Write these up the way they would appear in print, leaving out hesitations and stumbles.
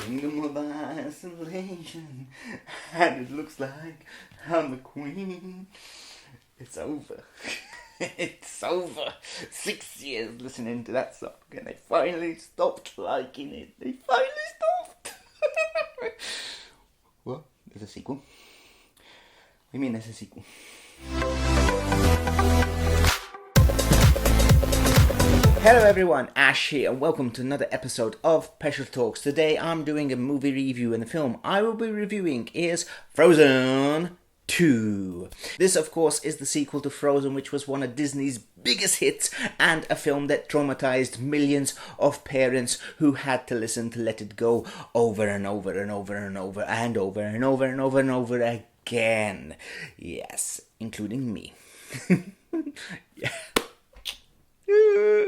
Kingdom of Isolation, and it looks like I'm the queen. It's over. It's over. 6 years listening to that song, and they finally stopped liking it. They finally stopped. What? There's a sequel? What do you mean there's a sequel? Hello everyone, Ash here, and welcome to another episode of Special Talks. Today I'm doing a movie review, and the film I will be reviewing is Frozen 2. This, of course, is the sequel to Frozen, which was one of Disney's biggest hits and a film that traumatized millions of parents who had to listen to Let It Go over and over and over and over and over and over and over and over again. Yes, including me. Yeah.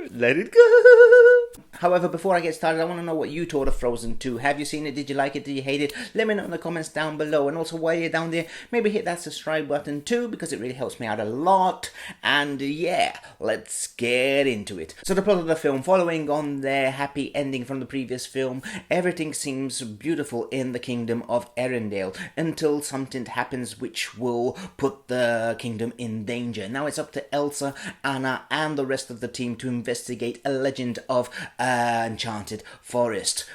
Let it go. However, before I get started, I want to know what you thought of Frozen 2. Have you seen it? Did you like it? Did you hate it? Let me know in the comments down below. And also, while you're down there, maybe hit that subscribe button too, because it really helps me out a lot. And yeah, let's get into it. So the plot of the film, following on their happy ending from the previous film, everything seems beautiful in the kingdom of Arendelle until something happens which will put the kingdom in danger. Now it's up to Elsa, Anna, and the rest of the team to investigate a legend of enchanted forest.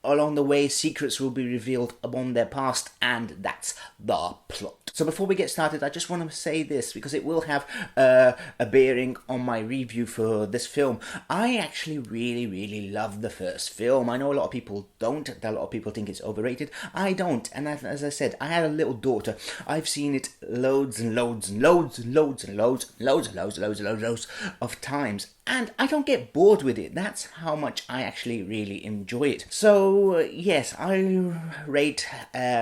Along the way, secrets will be revealed upon their past, and that's the plot. So before we get started, I just want to say this, because it will have a bearing on my review for this film. I actually really love the first film. I know a lot of people don't. A lot of people think it's overrated. I don't. And as I said, I had a little daughter. I've seen it loads of times. And I don't get bored with it. That's how much I actually really enjoy it. So, yes, I rate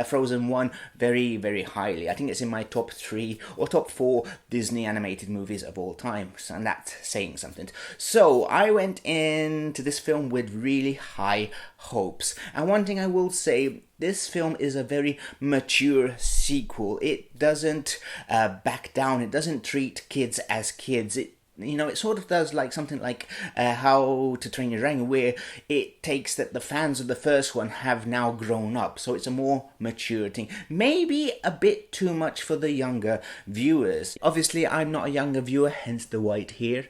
Frozen 1 very highly. I think it's in my top 3 or top 4 Disney animated movies of all time. And that's saying something. So, I went into this film with really high hopes. And one thing I will say, this film is a very mature sequel. It doesn't back down. It doesn't treat kids as kids. It sort of does like something like How to Train Your Dragon, where it takes that the fans of the first one have now grown up. So it's a more mature thing. Maybe a bit too much for the younger viewers. Obviously, I'm not a younger viewer, hence the white hair.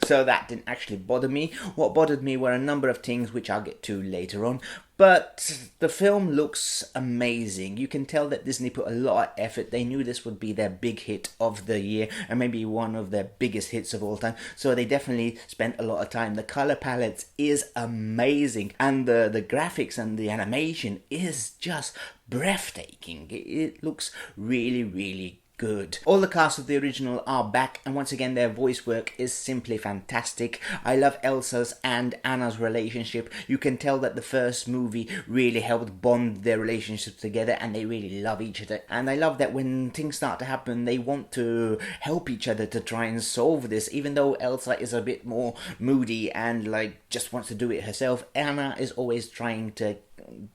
So that didn't actually bother me. What bothered me were a number of things which I'll get to later on. But the film looks amazing. You can tell that Disney put a lot of effort. They knew this would be their big hit of the year, and maybe one of their biggest hits of all time. So they definitely spent a lot of time. The color palette is amazing, and the graphics and the animation is just breathtaking. It looks really good. All the cast of the original are back, and once again their voice work is simply fantastic. I love Elsa's and Anna's relationship. You can tell that the first movie really helped bond their relationship together, and they really love each other. And I love that when things start to happen, they want to help each other to try and solve this. Even though Elsa is a bit more moody and just wants to do it herself, Anna is always trying to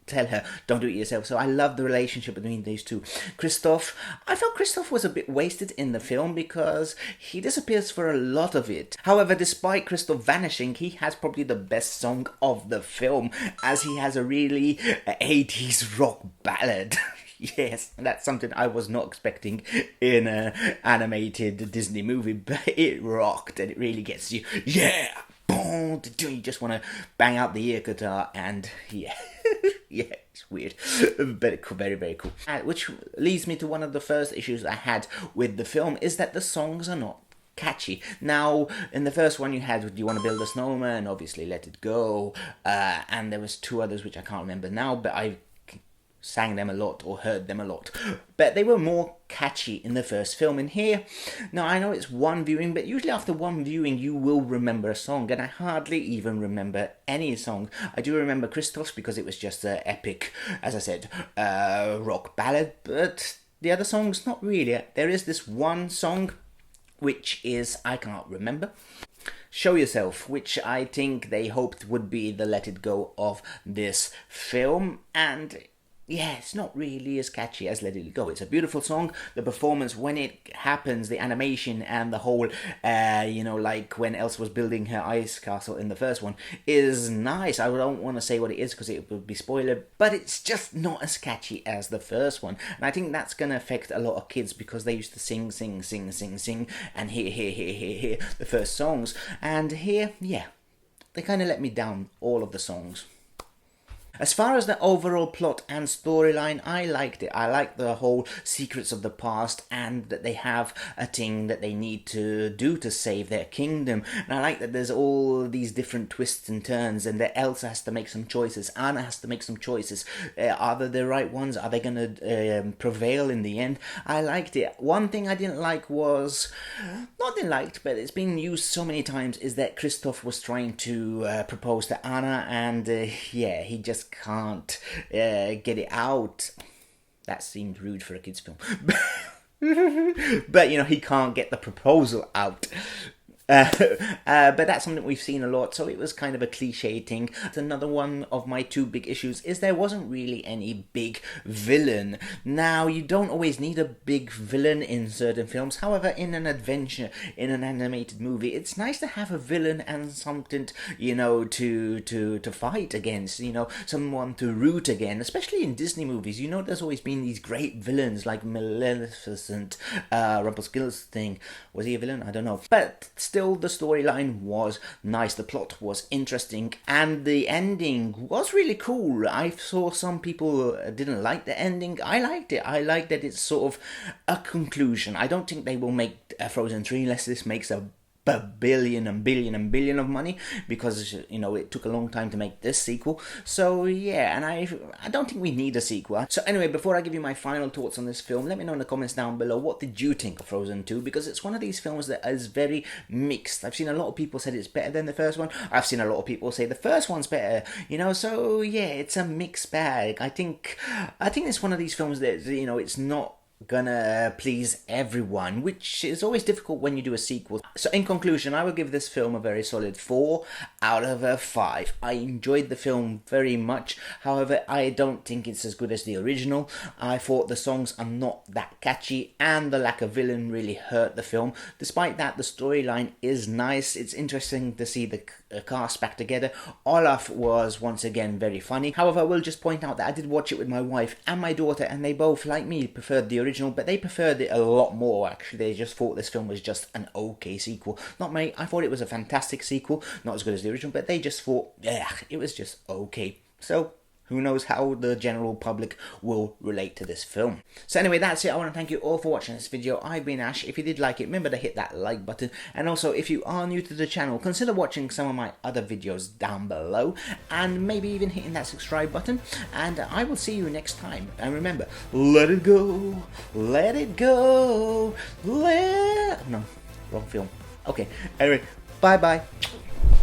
tell her, don't do it yourself. So I love the relationship between these two. Kristoff, I felt Kristoff was a bit wasted in the film because he disappears for a lot of it. However, despite Kristoff vanishing, he has probably the best song of the film, as he has a really 80s rock ballad. Yes, that's something I was not expecting in an animated Disney movie, but it rocked and it really gets you. Yeah! Boom! You just want to bang out the air guitar, and yeah. Yeah, it's weird, but very cool. Which leads me to one of the first issues I had with the film, is that the songs are not catchy. Now, in the first one you had Do You Want to Build a Snowman, obviously Let It Go, and there was 2 others which I can't remember now, but I sang them a lot or heard them a lot, but they were more catchy in the first film. And here, now I know it's one viewing, but usually after one viewing you will remember a song, and I hardly even remember any song. I do remember Kristoff's because it was just an epic, as I said, rock ballad, but the other songs not really. There is this one song which is, I can't remember, Show Yourself, which I think they hoped would be the Let It Go of this film, and yeah, it's not really as catchy as Let It Go. It's a beautiful song. The performance when it happens, the animation and the whole, like when Elsa was building her ice castle in the first one, is nice. I don't want to say what it is because it would be spoiler, but it's just not as catchy as the first one. And I think that's going to affect a lot of kids because they used to sing, and hear the first songs. And here, yeah, they kind of let me down, all of the songs. As far as the overall plot and storyline, I liked it. I liked the whole secrets of the past and that they have a thing that they need to do to save their kingdom. And I like that there's all these different twists and turns and that Elsa has to make some choices. Anna has to make some choices. Are they the right ones? Are they going to prevail in the end? I liked it. One thing I didn't like was, not didn't like, but it's been used so many times, is that Kristoff was trying to propose to Anna and he just can't get it out. That seemed rude for a kids' film. But he can't get the proposal out. But that's something we've seen a lot, so it was kind of a cliche thing. Another one of my two big issues is there wasn't really any big villain. Now, you don't always need a big villain in certain films. However, in an adventure, in an animated movie, it's nice to have a villain and something, to fight against, someone to root against, especially in Disney movies. There's always been these great villains like Maleficent, Rumpelstiltskin. Was he a villain? I don't know. But still, the storyline was nice, the plot was interesting, and the ending was really cool. I saw some people didn't like the ending. I liked it. I like that it's sort of a conclusion. I don't think they will make Frozen 3 unless this makes a billion of money, because it took a long time to make this sequel. So yeah, and I don't think we need a sequel. So anyway, before I give you my final thoughts on this film, let me know in the comments down below, what did you think of Frozen 2? Because it's one of these films that is very mixed. I've seen a lot of people said it's better than the first one. I've seen a lot of people say the first one's better, so yeah, it's a mixed bag. I think it's one of these films that it's not gonna please everyone, which is always difficult when you do a sequel. So in conclusion, I will give this film a very solid 4 out of 5. I enjoyed the film very much. However, I don't think it's as good as the original. I thought the songs are not that catchy and the lack of villain really hurt the film. Despite that, the storyline is nice. It's interesting to see the cast back together. Olaf was once again very funny. However, I will just point out that I did watch it with my wife and my daughter, and they both, like me, preferred the original, but they preferred it a lot more actually. They just thought this film was just an okay sequel. Not me, I thought it was a fantastic sequel, not as good as the original, but they just thought, yeah, it was just okay. So who knows how the general public will relate to this film. So anyway, that's it. I want to thank you all for watching this video. I've been Ash. If you did like it, remember to hit that like button. And also, if you are new to the channel, consider watching some of my other videos down below. And maybe even hitting that subscribe button. And I will see you next time. And remember, let it go. Let it go. No, wrong film. Okay, anyway, bye-bye.